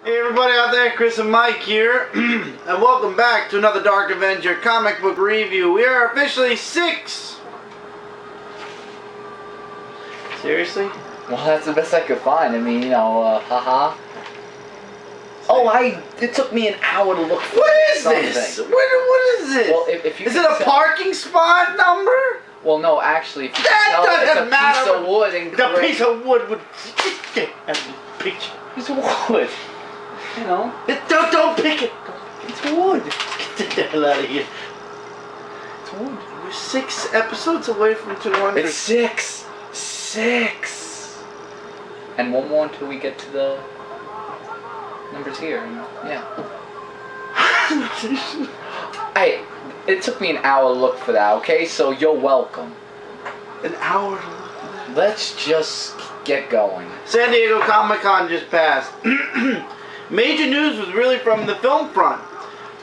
Hey everybody out there, Chris and Mike here, and welcome back to another Dark Avenger Comic Book review. We are officially 6! Seriously? Well, that's the best I could find. I mean, you know, haha. Oh, it took me an hour to look for What is something. this? What is this? Well, if you is it a parking spot number? Well, no, actually, if you That can tell, doesn't it's a matter. piece of wood and The piece of wood would get out of the picture. Piece of wood. You know. Don't pick it. It's wood. Get the hell out of here. It's wood. We're 6 episodes away from 200. It's 6. 6. And one more until we get to the numbers here. And, yeah. Hey, it took me an hour to look for that, okay? So you're welcome. An hour to look for that? Let's just get going. San Diego Comic-Con just passed. Major news was really from the film front.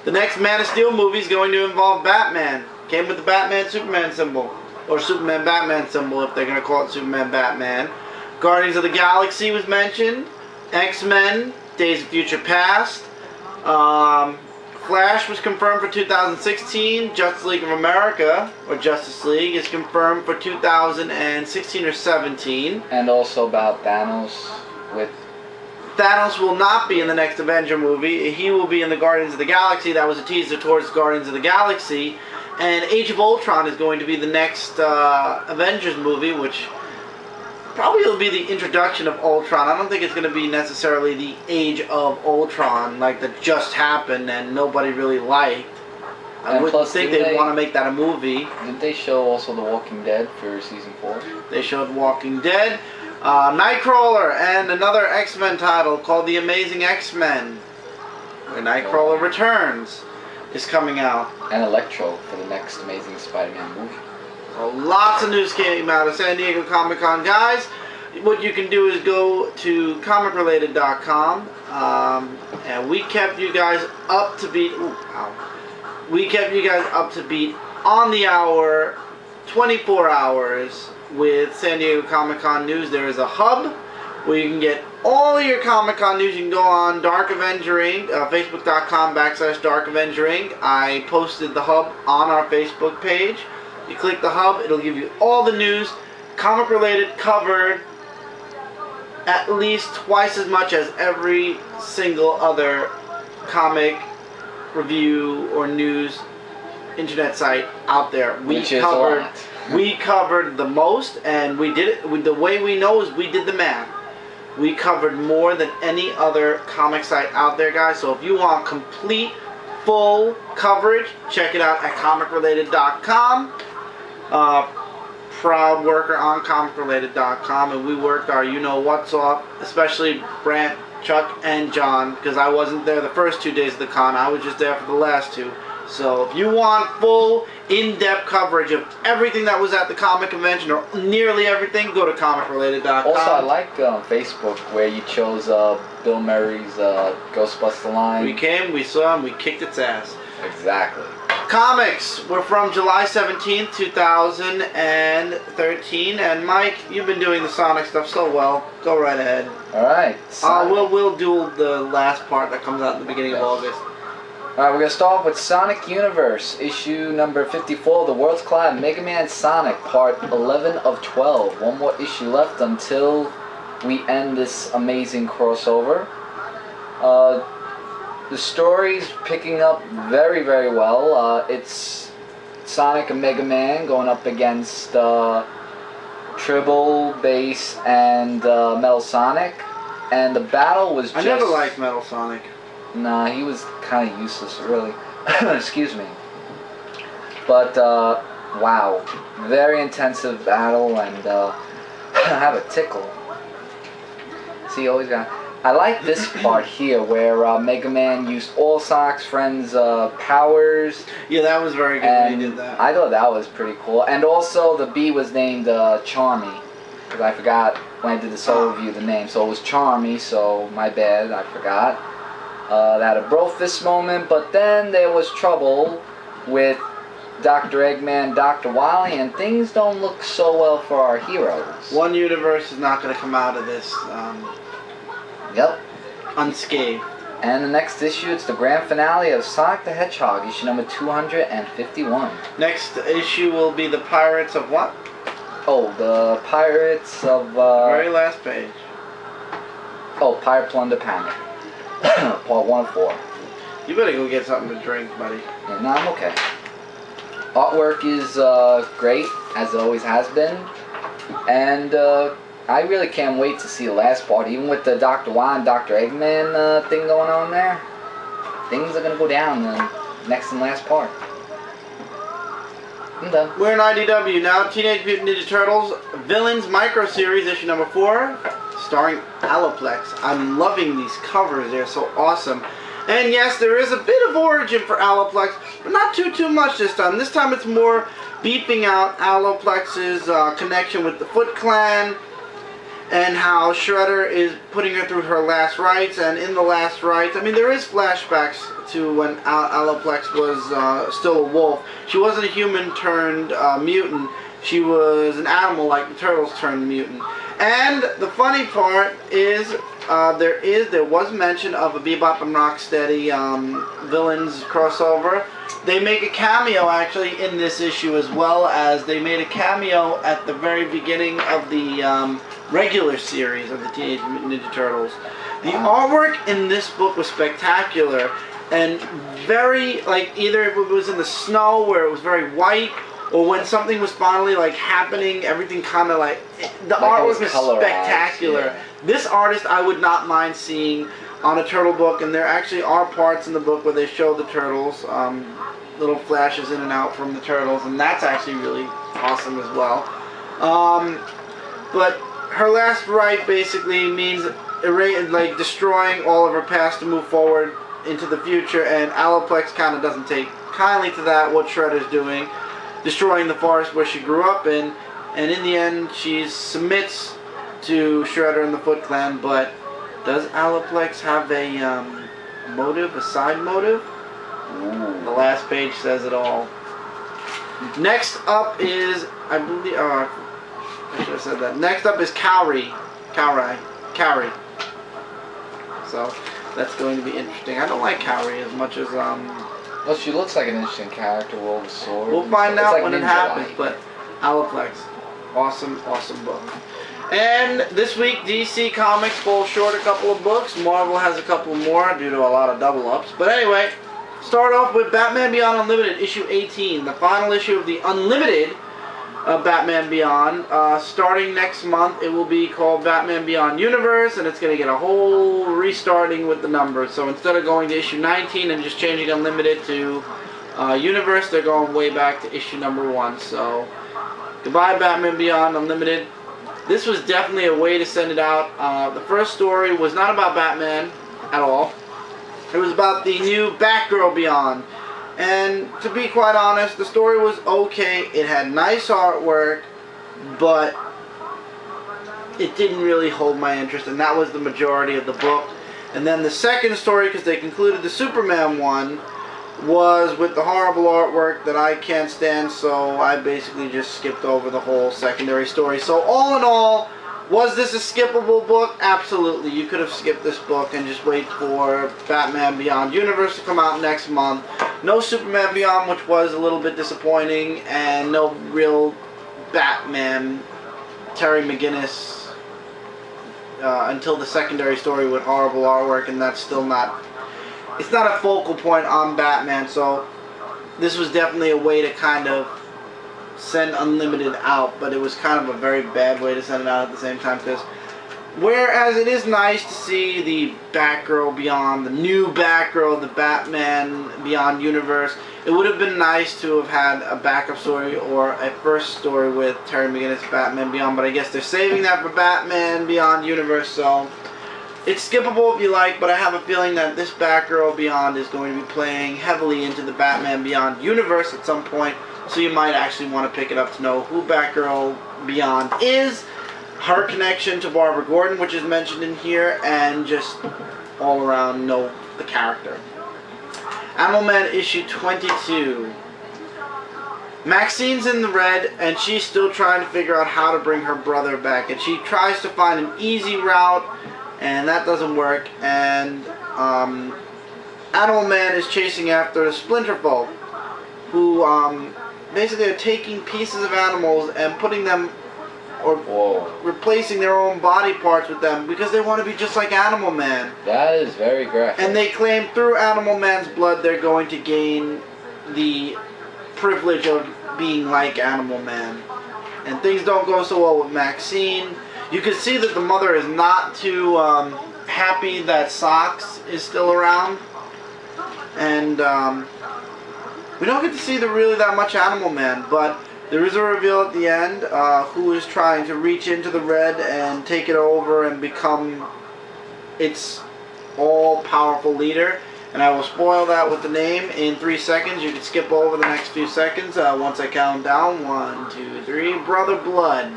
The next Man of Steel movie is going to involve Batman. Came with the Batman-Superman symbol. Or Superman-Batman symbol if they're going to call it Superman-Batman. Guardians of the Galaxy was mentioned. X-Men, Days of Future Past. Flash was confirmed for 2016. Justice League of America, or Justice League, is confirmed for 2016 or 17. And also about Thanos with... Thanos will not be in the next Avenger movie. He will be in the Guardians of the Galaxy. That was a teaser towards Guardians of the Galaxy. And Age of Ultron is going to be the next Avengers movie, which probably will be the introduction of Ultron. I don't think it's going to be necessarily the Age of Ultron, like that just happened and nobody really liked. I wouldn't think they'd want to make that a movie. Didn't they show also The Walking Dead for season 4? They showed Walking Dead. Nightcrawler and another X-Men title called The Amazing X-Men, where Nightcrawler Returns, is coming out. And Electro for the next Amazing Spider-Man movie. So lots of news came out of San Diego Comic-Con, guys. What you can do is go to comicrelated.com, and we kept you guys up to beat. We kept you guys up to beat on the hour, 24 hours. With San Diego Comic-Con news. There is a hub where you can get all of your Comic-Con news. You can go on Dark Avenger Inc., facebook.com/Dark Avenger Inc. I posted the hub on our Facebook page. You click the hub, it'll give you all the news, comic related, covered at least twice as much as every single other comic review or news internet site out there. We covered the most, and we did it. The way we know is we did the math. We covered more than any other comic site out there, guys. So if you want complete, full coverage, check it out at comicrelated.com. Proud worker on comicrelated.com, and we worked our you-know-what's off, especially Brant, Chuck, and John, because I wasn't there the first 2 days of the con. I was just there for the last 2. So if you want full, in-depth coverage of everything that was at the comic convention, or nearly everything, go to comicrelated.com. Also, I like Facebook where you chose Bill Murray's Ghostbuster line. We came, we saw him, we kicked its ass. Exactly. Comics were from July 17th, 2013. And Mike, you've been doing the Sonic stuff so well. Go right ahead. Alright. We'll do the last part that comes out in the beginning of August. Alright, we're going to start off with Sonic Universe, issue number 54, The World's Collide, Mega Man Sonic, part 11 of 12. One more issue left until we end this amazing crossover. The story's picking up very, very well. It's Sonic and Mega Man going up against Tribble, Bass, and Metal Sonic. And the battle was just... I never liked Metal Sonic. Nah, he was kind of useless, really. Excuse me. But, wow. Very intensive battle, and, I have a tickle. See, always got... I like this part here, where, Mega Man used all Sonic's friends' powers. Yeah, that was very good when he did that. I thought that was pretty cool. And also, the bee was named, Charmy. Because I forgot, when I did the solo review, the name. So it was Charmy, so my bad, I forgot. They had a Brofist moment, but then there was trouble with Dr. Eggman, Dr. Wily, and things don't look so well for our heroes. One universe is not going to come out of this Yep. unscathed. And the next issue, it's the grand finale of Sonic the Hedgehog, issue number 251. Next issue will be the Pirates of what? Oh, the Pirates of... Very last page. Oh, Pirate Plunder Panic. Part 1 of 4. You better go get something to drink, buddy. Yeah, no, I'm okay. Artwork is great, as it always has been. And I really can't wait to see the last part. Even with the Dr. Y and Dr. Eggman thing going on there, things are going to go down in the next and last part. I'm done. We're in IDW now. Teenage Mutant Ninja Turtles Villains Micro Series, issue number 4, starring Alopex. I'm loving these covers. They're so awesome. And yes, there is a bit of origin for Alopex, but not too much this time. This time it's more beeping out Aloplex's connection with the Foot Clan, and how Shredder is putting her through her last rites. And in the last rites, I mean, there is flashbacks to when Alopex was still a wolf. She wasn't a human turned mutant. She was an animal like the Turtles turned mutant. And the funny part is, there was mention of a Bebop and Rocksteady Villains crossover. They make a cameo actually in this issue, as well as they made a cameo at the very beginning of the regular series of the Teenage Mutant Ninja Turtles. The artwork in this book was spectacular, and very, like, either it was in the snow where it was very white, or when something was finally like happening, everything kind of like, the artwork was spectacular. Yeah. This artist I would not mind seeing on a turtle book, and there actually are parts in the book where they show the turtles, little flashes in and out from the turtles, and that's actually really awesome as well. But her last rite basically means like destroying all of her past to move forward into the future, and Alopex kind of doesn't take kindly to that, what Shredder's doing, destroying the forest where she grew up in, and in the end she submits to Shredder and the Foot Clan. But does Alopex have a motive, a side motive? The last page says it all. Next up is, I believe, I should have said that. Next up is Kaori. So that's going to be interesting. I don't like Kaori as much as Well, she looks like an interesting character with all the swords. We'll find out like when it happens. But Alopex, awesome book. And this week, DC Comics falls short a couple of books. Marvel has a couple more due to a lot of double-ups. But anyway, start off with Batman Beyond Unlimited, issue 18. The final issue of the Unlimited Batman Beyond. Starting next month, it will be called Batman Beyond Universe, and it's going to get a whole restarting with the numbers. So instead of going to issue 19 and just changing Unlimited to Universe, they're going way back to issue number 1. So goodbye, Batman Beyond Unlimited. This was definitely a way to send it out. The first story was not about Batman at all. It was about the new Batgirl Beyond. And to be quite honest, the story was okay. It had nice artwork, but it didn't really hold my interest, and that was the majority of the book. And then the second story, because they concluded the Superman one, was with the horrible artwork that I can't stand, so I basically just skipped over the whole secondary story. So all in all, was this a skippable book? Absolutely. You could have skipped this book and just wait for Batman Beyond Universe to come out next month. No Superman Beyond, which was a little bit disappointing, and no real Batman, Terry McGinnis, until the secondary story with horrible artwork, and that's still not, it's not a focal point on Batman. So this was definitely a way to kind of send Unlimited out, but it was kind of a very bad way to send it out at the same time, because whereas it is nice to see the Batgirl Beyond, the new Batgirl, the Batman Beyond universe, it would have been nice to have had a backup story or a first story with Terry McGinnis' Batman Beyond, but I guess they're saving that for Batman Beyond universe, so it's skippable if you like, but I have a feeling that this Batgirl Beyond is going to be playing heavily into the Batman Beyond universe at some point. So you might actually want to pick it up to know who Batgirl Beyond is, her connection to Barbara Gordon, which is mentioned in here, and just all around know the character. Animal Man issue 22. Maxine's in the red, and she's still trying to figure out how to bring her brother back. And she tries to find an easy route and that doesn't work. And Animal Man is chasing after the Splinter Folk, who basically are taking pieces of animals and putting them, or replacing their own body parts with them because they want to be just like Animal Man. That is very graphic. And they claim through Animal Man's blood they're going to gain the privilege of being like Animal Man. And things don't go so well with Maxine. You can see that the mother is not too happy that Socks is still around. And we don't get to see really that much Animal Man, but there is a reveal at the end who is trying to reach into the red and take it over and become its all-powerful leader. And I will spoil that with the name in 3 seconds. You can skip over the next few seconds once I count down. 1, 2, 3. Brother Blood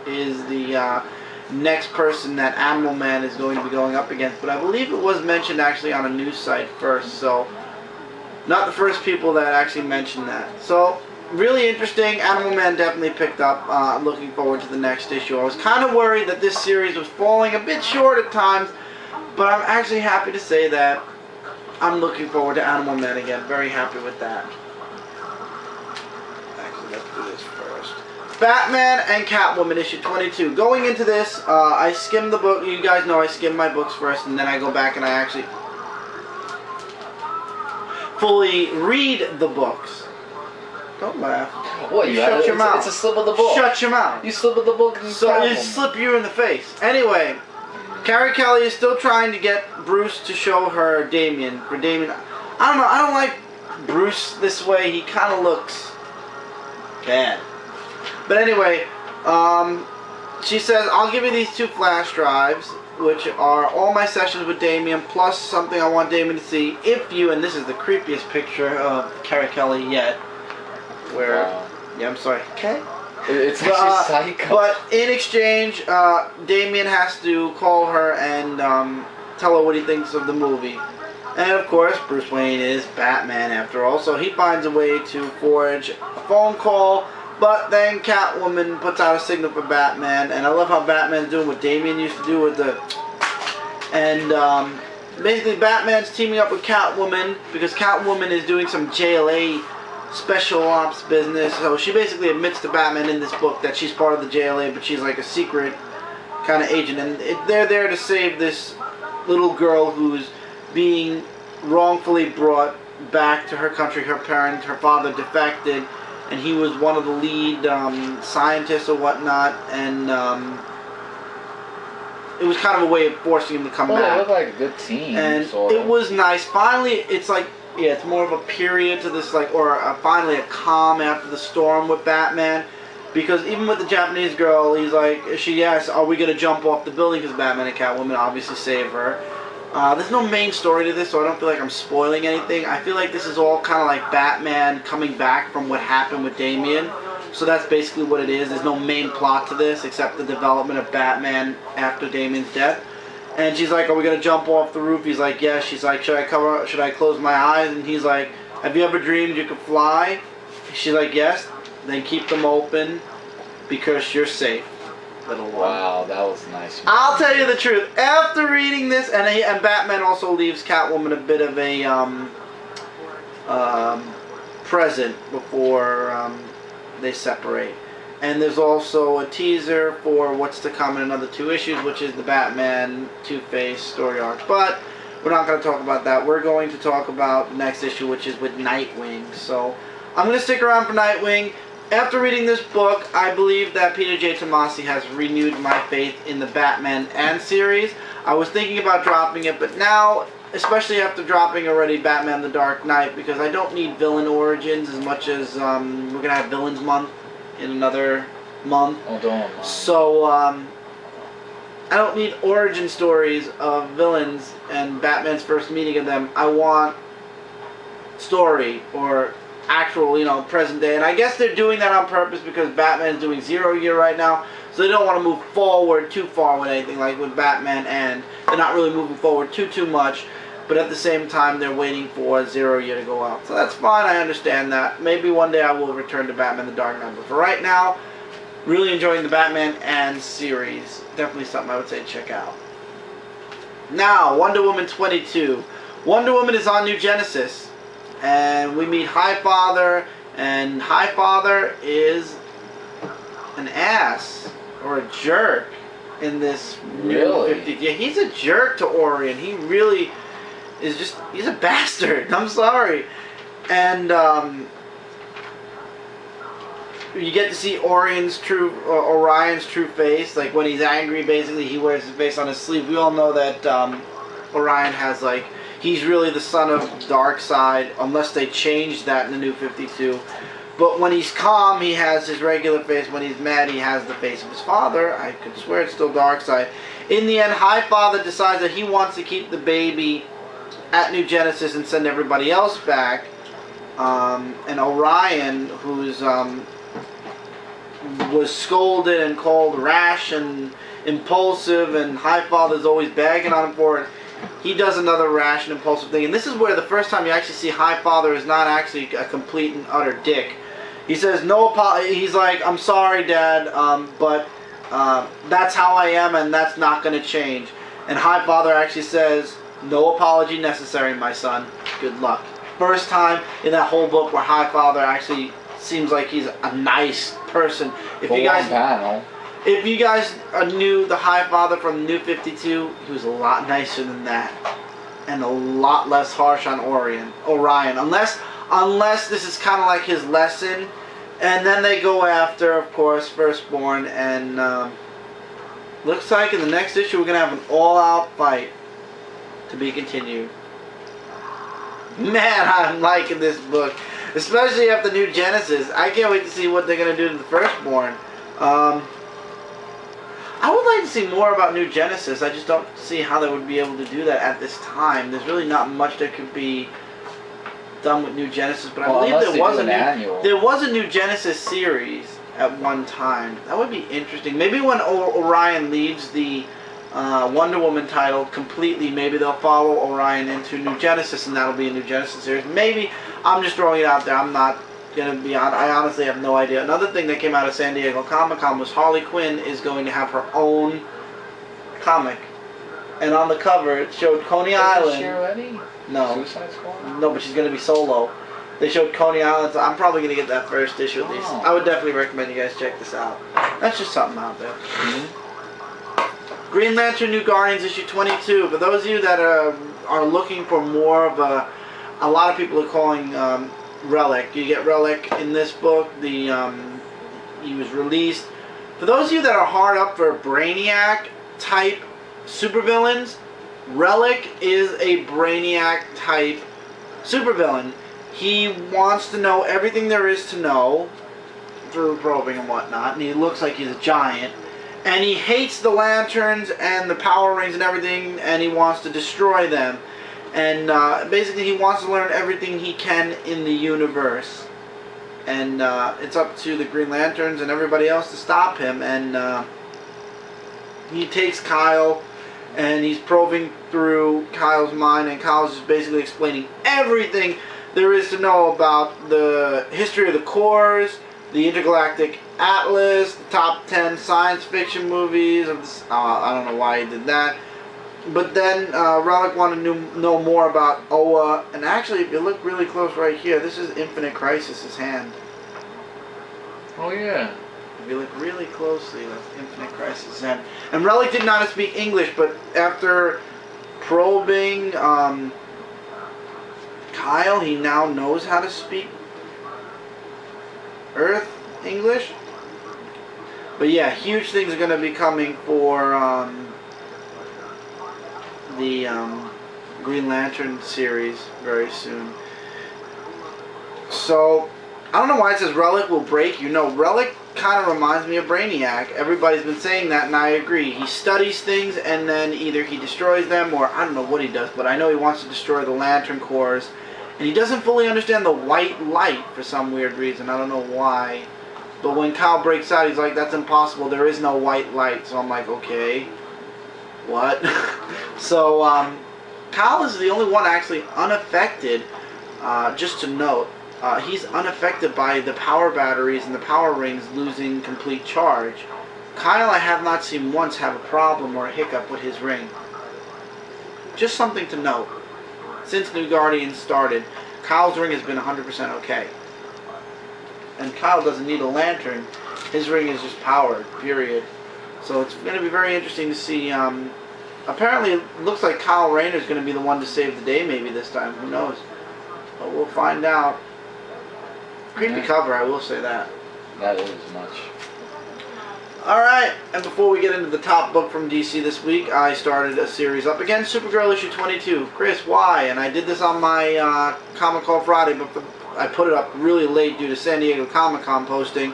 is the next person that Animal Man is going to be going up against. But I believe it was mentioned actually on a news site first. So, not the first people that actually mentioned that. So, really interesting. Animal Man definitely picked up. Looking forward to the next issue. I was kind of worried that this series was falling a bit short at times. But I'm actually happy to say that I'm looking forward to Animal Man again. Very happy with that. Actually, let's do this first. Batman and Catwoman, issue 22. Going into this, I skimmed the book. You guys know I skim my books first, and then I go back and I actually fully read the books. Don't laugh. What, you shut your mouth. It's a slip of the book. Shut your mouth. You slip of the book. So it slip you in the face. Anyway. Carrie Kelly is still trying to get Bruce to show her Damian. For Damian, I don't know. I don't like Bruce this way. He kind of looks bad. But anyway, she says, I'll give you these 2 flash drives, which are all my sessions with Damian, plus something I want Damian to see. If you, and this is the creepiest picture of Carrie Kelly yet, where, yeah, I'm sorry, okay? It's actually psycho. But in exchange, Damian has to call her and tell her what he thinks of the movie. And of course, Bruce Wayne is Batman after all, so he finds a way to forge a phone call. But then Catwoman puts out a signal for Batman, and I love how Batman's doing what Damian used to do with the... And basically Batman's teaming up with Catwoman because Catwoman is doing some JLA special ops business. So she basically admits to Batman in this book that she's part of the JLA, but she's like a secret kind of agent, and they're there to save this little girl who's being wrongfully brought back to her country. Her parents, her father defected, and he was one of the lead scientists or whatnot, and it was kind of a way of forcing him to come back. They look like a good team, and sort of. It was nice. Finally, it's like, yeah, it's more of a period to this, like, or finally a calm after the storm with Batman. Because even with the Japanese girl, he's like, she asks, are we going to jump off the building? Because Batman and Catwoman obviously save her. There's no main story to this, so I don't feel like I'm spoiling anything. I feel like this is all kind of like Batman coming back from what happened with Damian. So that's basically what it is. There's no main plot to this except the development of Batman after Damian's death. And she's like, are we going to jump off the roof? He's like, yes. She's like, should I close my eyes? And he's like, have you ever dreamed you could fly? She's like, yes. Then keep them open because you're safe, little one. Wow, that was nice. I'll tell you the truth. After reading this, and Batman also leaves Catwoman a bit of a present before they separate. And there's also a teaser for what's to come in another 2 issues, which is the Batman Two-Face story arc. But we're not going to talk about that. We're going to talk about the next issue, which is with Nightwing. So I'm going to stick around for Nightwing. After reading this book, I believe that Peter J. Tomasi has renewed my faith in the Batman and series. I was thinking about dropping it, but now, especially after dropping already Batman the Dark Knight, because I don't need villain origins as much as we're going to have Villains Month in another month. Oh, don't. So, I don't need origin stories of villains and Batman's first meeting of them. I want story or actual, present day. And I guess they're doing that on purpose because Batman's doing 0 year right now. So they don't want to move forward too far with anything like with Batman, and they're not really moving forward too much. But at the same time, they're waiting for 0 year to go out. So that's fine. I understand that. Maybe one day I will return to Batman the Dark Knight. But for right now, Really enjoying the Batman and series. Definitely something I would say check out. Now, Wonder Woman 22. Wonder Woman is on New Genesis. And we meet Highfather. And Highfather is an ass. Or a jerk. In this Really? 50. Yeah, he's a jerk to Orion. He really is just... He's a bastard. I'm sorry. And, you get to see Orion's Orion's true face. Like, when he's angry, basically, he wears his face on his sleeve. We all know that Orion has, like, he's really the son of Darkseid, unless they change that in the New 52. But when he's calm, he has his regular face. When he's mad, he has the face of his father. I could swear it's still Darkseid. In the end, Highfather decides that he wants to keep the baby at New Genesis and send everybody else back. And Orion, who's... was scolded and called rash and impulsive, and Highfather's always bagging on him for it. He does another rash and impulsive thing, and this is where the first time you actually see Highfather is not actually a complete and utter dick. He says no apology. He's like, I'm sorry, Dad, but that's how I am, and that's not going to change. And Highfather actually says, no apology necessary, my son. Good luck. First time in that whole book where Highfather actually seems like he's a nice person. If you guys knew the Highfather from the New 52, he was a lot nicer than that, and a lot less harsh on Orion. Unless this is kind of like his lesson, and then they go after, of course, Firstborn, and looks like in the next issue we're gonna have an all-out fight to be continued. Man, I'm liking this book. Especially after New Genesis. I can't wait to see what they're going to do to the Firstborn. I would like to see more about New Genesis. I just don't see how they would be able to do that at this time. There's really not much that could be done with New Genesis. But I believe there was a New Genesis series at one time. That would be interesting. Maybe when Orion leaves the Wonder Woman title completely, maybe they'll follow Orion into New Genesis, and that'll be a New Genesis series. Maybe. I'm just throwing it out there. I'm not going to be on. I honestly have no idea. Another thing that came out of San Diego Comic Con was Harley Quinn is going to have her own comic. And on the cover, it showed Coney Island. Isn't she already? No. Suicide Squad? No, but she's going to be solo. They showed Coney Island, so I'm probably going to get that first issue at least. I would definitely recommend you guys check this out. That's just something out there. Green Lantern New Guardians issue 22. For those of you that are looking for more of a lot of people are calling Relic. You get Relic in this book. He was released. For those of you that are hard up for Brainiac type supervillains, Relic is a Brainiac type supervillain. He wants to know everything there is to know through probing and whatnot, and he looks like he's a giant. And he hates the lanterns and the power rings and everything, and he wants to destroy them. And basically he wants to learn everything he can in the universe. And it's up to the Green Lanterns and everybody else to stop him. And he takes Kyle, and he's probing through Kyle's mind, and Kyle's just basically explaining everything there is to know about the history of the Corps, the Intergalactic Atlas, the top 10 science fiction movies. I don't know why he did that. But then Relic wanted to know more about Oa. And actually, if you look really close right here, this is Infinite Crisis' hand. Oh, yeah. If you look really closely, that's Infinite Crisis' hand. And Relic did not speak English, but after probing Kyle, he now knows how to speak Earth English. But yeah, huge things are going to be coming for the Green Lantern series very soon. So, I don't know why it says Relic will break. You know, Relic kind of reminds me of Brainiac. Everybody's been saying that, and I agree. He studies things, and then either he destroys them, or I don't know what he does, but I know he wants to destroy the Lantern Corps. And he doesn't fully understand the white light for some weird reason. I don't know why. But when Kyle breaks out, he's like, that's impossible. There is no white light. So I'm like, okay. What? So, Kyle is the only one actually unaffected, just to note. he's unaffected by the power batteries and the power rings losing complete charge. Kyle, I have not seen once have a problem or a hiccup with his ring. Just something to note. Since New Guardians started, Kyle's ring has been 100% okay. And Kyle doesn't need a lantern. His ring is just powered, period. So it's going to be very interesting to see. Apparently, it looks like Kyle Rayner is going to be the one to save the day maybe this time. Who knows? But we'll find out. Creepy cover, I will say that. That is much. Alright, and before we get into the top book from DC this week, I started a series up again, Supergirl issue 22. Chris, why? And I did this on my Comic Call Friday, but I put it up really late due to San Diego Comic Con posting.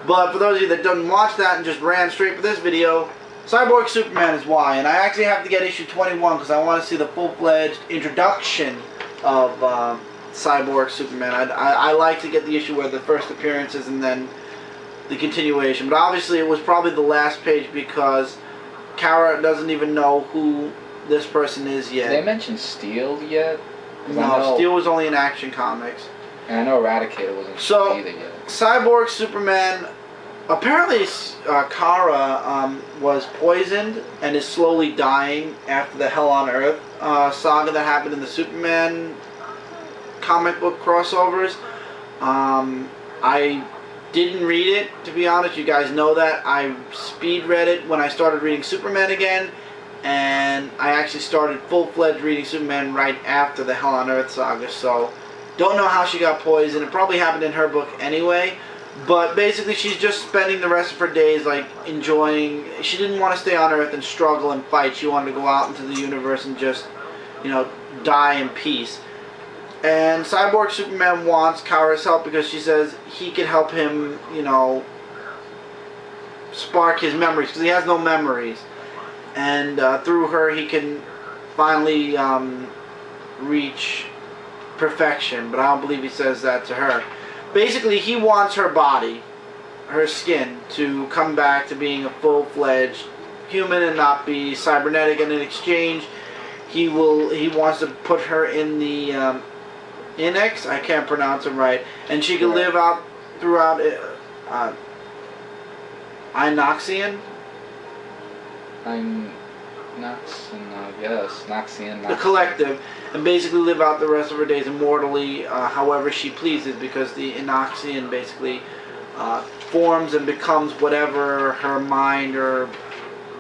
But for those of you that didn't watch that and just ran straight for this video, Cyborg Superman is why. And I actually have to get issue 21 because I want to see the full-fledged introduction of Cyborg Superman. I like to get the issue where the first appearance is and then the continuation. But obviously it was probably the last page because Kara doesn't even know who this person is yet. Did they mention Steel yet? No, Steel was only in Action Comics. And I know Eradicator wasn't either yet. Cyborg Superman, apparently Kara was poisoned and is slowly dying after the Hell on Earth saga that happened in the Superman comic book crossovers. I didn't read it, to be honest. You guys know that. I speed read it when I started reading Superman again, and I actually started full-fledged reading Superman right after the Hell on Earth saga, so don't know how she got poisoned. It probably happened in her book anyway, but basically she's just spending the rest of her days like enjoying. She didn't want to stay on Earth and struggle and fight. She wanted to go out into the universe and just, you know, die in peace. And Cyborg Superman wants Kara's help because she says he can help him, you know, spark his memories because he has no memories. And through her he can finally reach perfection. But I don't believe he says that to her. Basically, he wants her body, her skin, to come back to being a full-fledged human and not be cybernetic. And in exchange, he wants to put her in the Inex, I can't pronounce it right, and she can live out throughout Inoxian. Noxian. The collective, and basically live out the rest of her days immortally, however she pleases, because the Inoxian basically forms and becomes whatever her mind or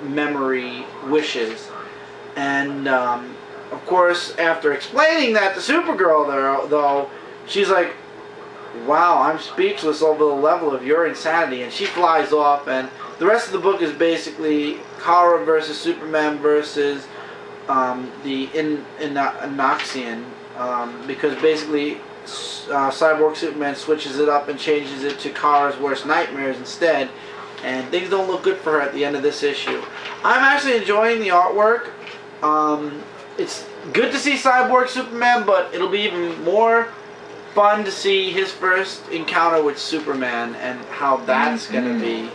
memory wishes. And of course, after explaining that to Supergirl, though, she's like, wow, I'm speechless over the level of your insanity. And she flies off, and the rest of the book is basically Kara versus Superman versus the Inoxian. Because basically, Cyborg Superman switches it up and changes it to Kara's worst nightmares instead. And things don't look good for her at the end of this issue. I'm actually enjoying the artwork. It's good to see Cyborg Superman, but it'll be even more fun to see his first encounter with Superman and how that's going to be.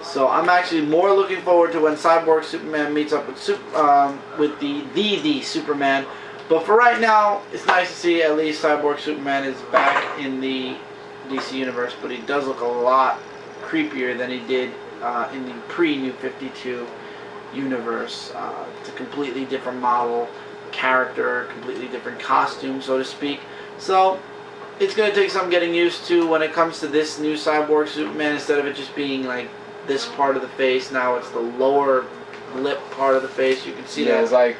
So I'm actually more looking forward to when Cyborg Superman meets up with the Superman. But for right now, it's nice to see at least Cyborg Superman is back in the DC Universe, but he does look a lot creepier than he did in the pre-New 52 universe. It's a completely different model, character, completely different costume, so to speak. So it's going to take some getting used to when it comes to this new Cyborg Superman. Instead of it just being like this part of the face, now it's the lower lip part of the face. You can see that. It's like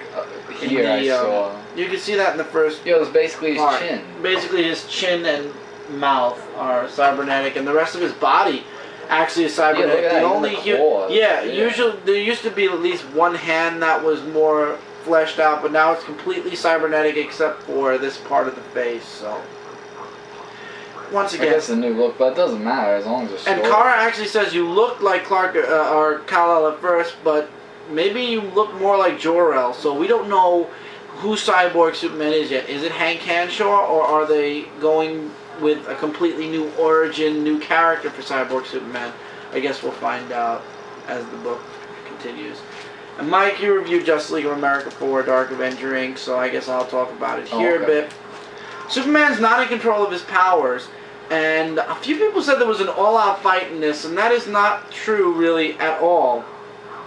here I saw. You can see that in the first. Yeah, it was basically his chin. Basically, his chin and mouth are cybernetic, and the rest of his body actually is cybernetic. Usually there used to be at least one hand that was more fleshed out, but now it's completely cybernetic except for this part of the face. So once again, I guess a new look, but it doesn't matter as long as it's. And Kara actually says you look like Clark or Kal-El at first, but maybe you look more like Jor-El. So we don't know who Cyborg Superman is yet. Is it Hank Henshaw, or are they going with a completely new origin, new character for Cyborg Superman? I guess we'll find out as the book continues. And Mike, you reviewed Justice League of America 4, Dark Avenger Inc., so I guess I'll talk about it here a bit. Superman's not in control of his powers, and a few people said there was an all-out fight in this, and that is not true really at all.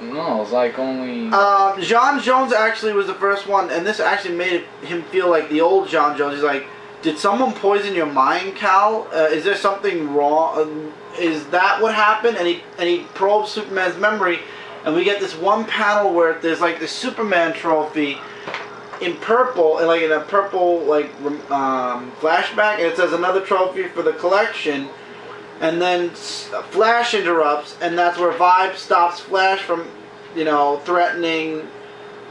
No, it's like only... John Jones actually was the first one, and this actually made him feel like the old John Jones. He's like, did someone poison your mind, Cal? Is there something wrong? Is that what happened? And he probes Superman's memory, and we get this one panel where there's like this Superman trophy in purple, and like in a purple like flashback, and it says another trophy for the collection. And then Flash interrupts, and that's where Vibe stops Flash from, you know, threatening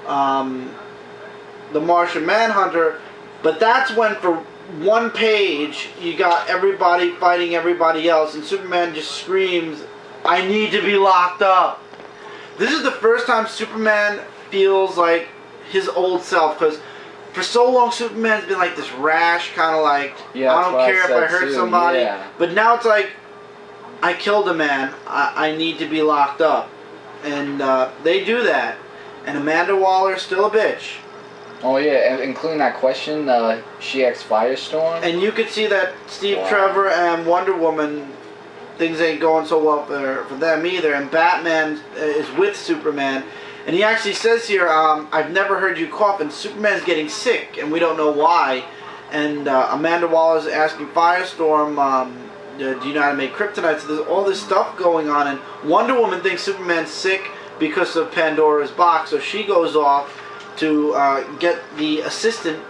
the Martian Manhunter. But that's when, for one page, you got everybody fighting everybody else, and Superman just screams, "I need to be locked up." This is the first time Superman feels like his old self, because for so long Superman's been like this rash, kind of like, yeah, I don't care if I hurt somebody. Yeah. But now it's like, I killed a man, I need to be locked up. And they do that. And Amanda Waller's still a bitch. Oh yeah, including that question, she ex Firestorm. And you could see that Steve Trevor and Wonder Woman, things ain't going so well for them either. And Batman is with Superman. And he actually says here, I've never heard you cough, and Superman's getting sick, and we don't know why. And Amanda Waller's asking Firestorm, do you know how to make kryptonite? So there's all this stuff going on, and Wonder Woman thinks Superman's sick because of Pandora's box, so she goes off to get the assistant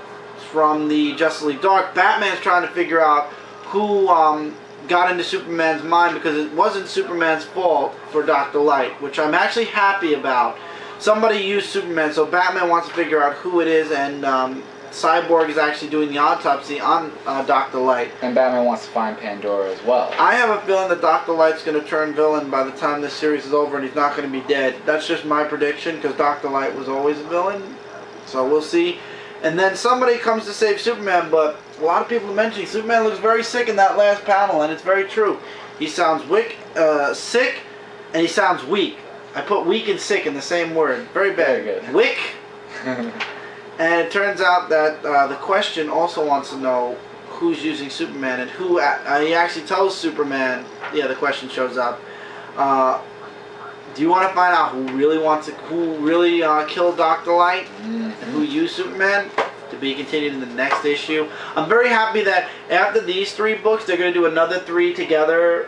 from the Justice League Dark. Batman's trying to figure out who got into Superman's mind, because it wasn't Superman's fault for Dr. Light, which I'm actually happy about. Somebody used Superman, so Batman wants to figure out who it is, and Cyborg is actually doing the autopsy on Dr. Light. And Batman wants to find Pandora as well. I have a feeling that Dr. Light's going to turn villain by the time this series is over, and he's not going to be dead. That's just my prediction, because Dr. Light was always a villain. So we'll see. And then somebody comes to save Superman, but a lot of people are mentioning Superman looks very sick in that last panel, and it's very true. He sounds sick, and he sounds weak. I put weak and sick in the same word. Very bad. Very good. Wick. And it turns out that the Question also wants to know who's using Superman, and who. He actually tells Superman. Yeah, the Question shows up. Do you want to find out who really killed Dr. Light, and who used Superman? To be continued in the next issue. I'm very happy that after these 3 books, they're going to do another 3 together.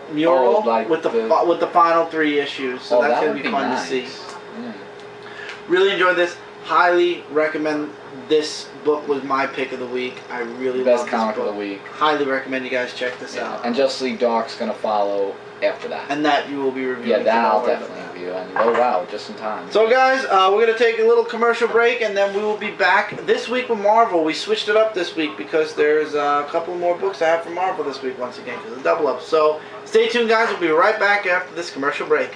Mural with the final 3 issues, so that's going to be fun to see. Really enjoyed this. Highly recommend this book. Was my pick of the week. I really love this book. Best comic of the week. Highly recommend you guys check this out. And Justice League Dark's going to follow after that. And that you will be reviewing. Yeah, that I'll definitely review. And oh wow, just in time. So guys, we're going to take a little commercial break, and then we will be back this week with Marvel. We switched it up this week because there's a couple more books I have for Marvel this week once again, because it's a double up. So stay tuned guys, we'll be right back after this commercial break.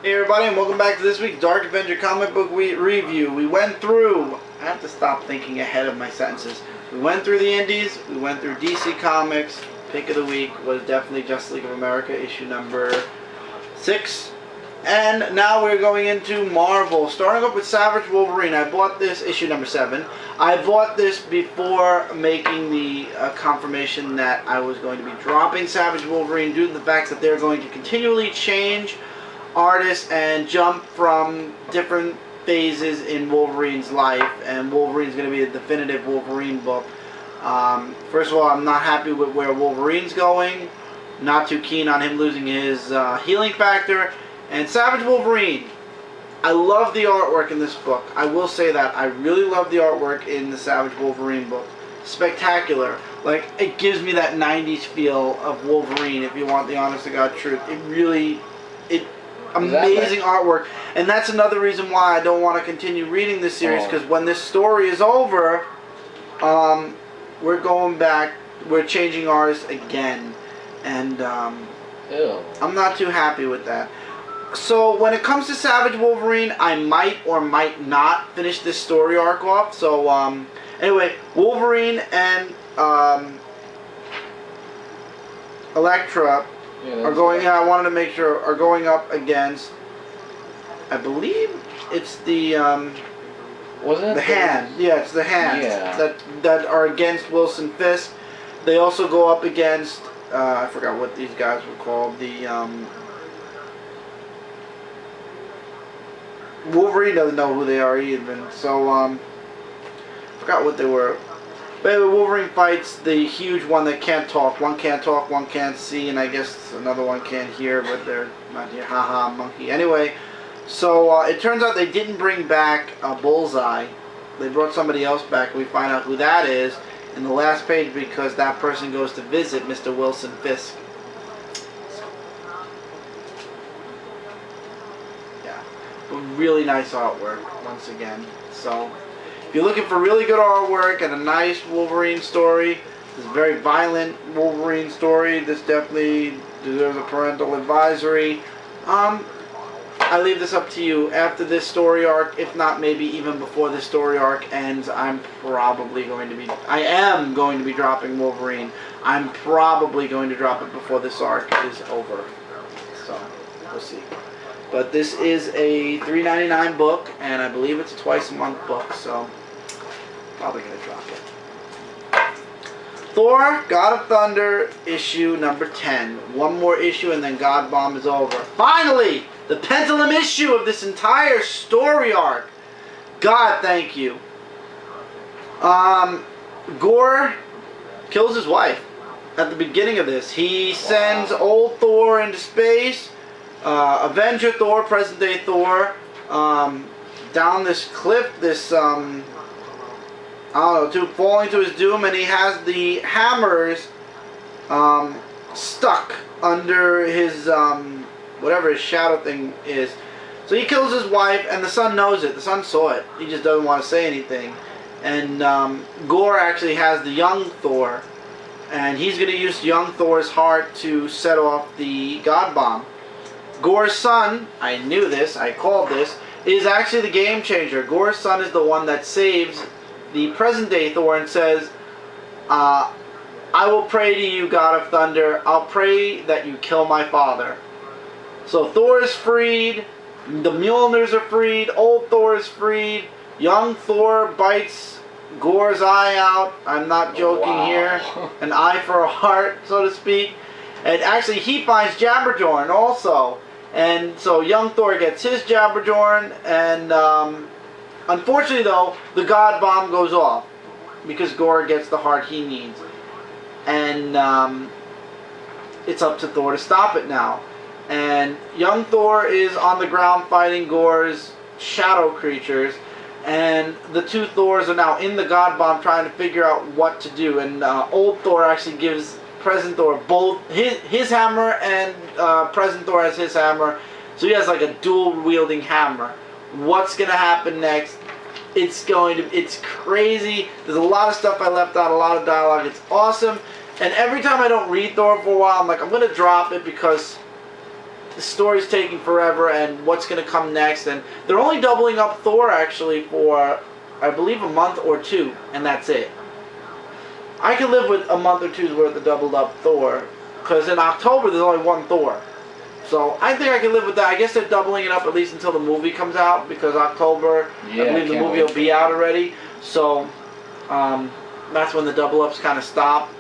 Hey everybody, and welcome back to this week's Dark Avenger Comic Book review. We went through, I have to stop thinking ahead of my sentences. We went through the indies, we went through DC Comics. Pick of the week was definitely Justice League of America, issue number 6. And now we're going into Marvel, starting off with Savage Wolverine. I bought this, issue number 7. I bought this before making the confirmation that I was going to be dropping Savage Wolverine due to the fact that they're going to continually change artists and jump from different phases in Wolverine's life, and Wolverine's going to be a definitive Wolverine book. First of all, I'm not happy with where Wolverine's going. Not too keen on him losing his healing factor. And Savage Wolverine, I love the artwork in this book. I will say that. I really love the artwork in the Savage Wolverine book. Spectacular. Like, it gives me that 90s feel of Wolverine, if you want the honest to God truth. It really... amazing artwork, and that's another reason why I don't want to continue reading this series, because when this story is over, we're going back, we're changing artists again, and I'm not too happy with that. So when it comes to Savage Wolverine, I might or might not finish this story arc off. So anyway, Wolverine and Elektra are going. Yeah, I wanted to make sure are going up against. I believe it's the. Wasn't it the Hand? Yeah, it's the Hands Yeah. that are against Wilson Fisk. They also go up against. I forgot what these guys were called. The Wolverine doesn't know who they are even. So forgot what they were. But anyway, Wolverine fights the huge one that can't talk. One can't talk, one can't see, and I guess another one can't hear, but they're not here. Haha, monkey. Anyway, so it turns out they didn't bring back Bullseye. They brought somebody else back. We find out who that is in the last page because that person goes to visit Mr. Wilson Fisk. Yeah, but really nice artwork once again. So if you're looking for really good artwork and a nice Wolverine story, this very violent Wolverine story, this definitely deserves a parental advisory. I leave this up to you. After this story arc, if not maybe even before this story arc ends, I am going to be dropping Wolverine. I'm probably going to drop it before this arc is over. So, we'll see. But this is a $3.99 book, and I believe it's a twice-a-month book, so probably going to drop it. Thor, God of Thunder, issue number 10. One more issue and then God Bomb is over. Finally! The pendulum issue of this entire story arc. God, thank you. Gore kills his wife at the beginning of this. He sends old Thor into space. Avenger Thor, present day Thor, down this cliff, this, I don't know, falling to his doom, and he has the hammers stuck under his, whatever his shadow thing is. So he kills his wife, and the son knows it. The son saw it. He just doesn't want to say anything. And Gore actually has the young Thor, and he's going to use young Thor's heart to set off the God Bomb. Gore's son, I knew this, I called this, is actually the game changer. Gore's son is the one that saves the present day Thor and says, I will pray to you, God of Thunder. I'll pray that you kill my father. So Thor is freed, the Mjolnirs are freed, old Thor is freed, young Thor bites Gore's eye out. I'm not joking here. An eye for a heart, so to speak. And actually he finds Jabberjorn also. And so young Thor gets his Jabberjorn, and unfortunately though, the God Bomb goes off because Gore gets the heart he needs. And it's up to Thor to stop it now. And young Thor is on the ground fighting Gore's shadow creatures, and the two Thors are now in the God Bomb trying to figure out what to do. And old Thor actually gives present Thor both his hammer, and present Thor has his hammer, so he has like a dual wielding hammer. What's gonna happen next? It's crazy. There's a lot of stuff I left out, a lot of dialogue. It's awesome. And every time I don't read Thor for a while, I'm like, I'm gonna drop it because the story's taking forever, and what's gonna come next. And they're only doubling up Thor actually for, I believe, a month or two, and that's it. I can live with a month or two's worth of doubled up Thor, because in October there's only one Thor. So I think I can live with that. I guess they're doubling it up at least until the movie comes out, because October, I believe the movie will be out already. So that's when the double ups kind of stop.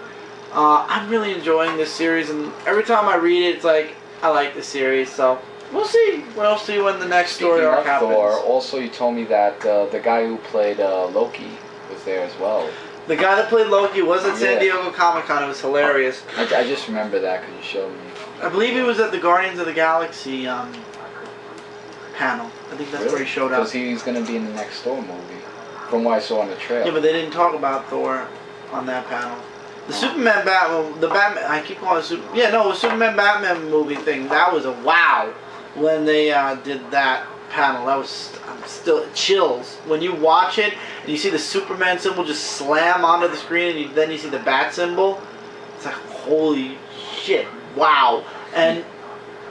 I'm really enjoying this series, and every time I read it, it's like, I like the series. So we'll see. We'll see when the next story arc happens. Thor, also you told me that the guy who played Loki was there as well. The guy that played Loki was at San Diego Comic Con. It was hilarious. I just remember that because you showed me. I believe he was at the Guardians of the Galaxy panel. I think that's where he showed up. Because he's going to be in the next Thor movie, from what I saw on the trailer. Yeah, but they didn't talk about Thor on that panel. The Superman Batman, the Batman, I keep calling it Super. Yeah, no, the Superman Batman movie thing. That was a wow when they did that panel. That was still chills when you watch it and you see the Superman symbol just slam onto the screen, and then you see the Bat symbol. It's like, holy shit, wow. And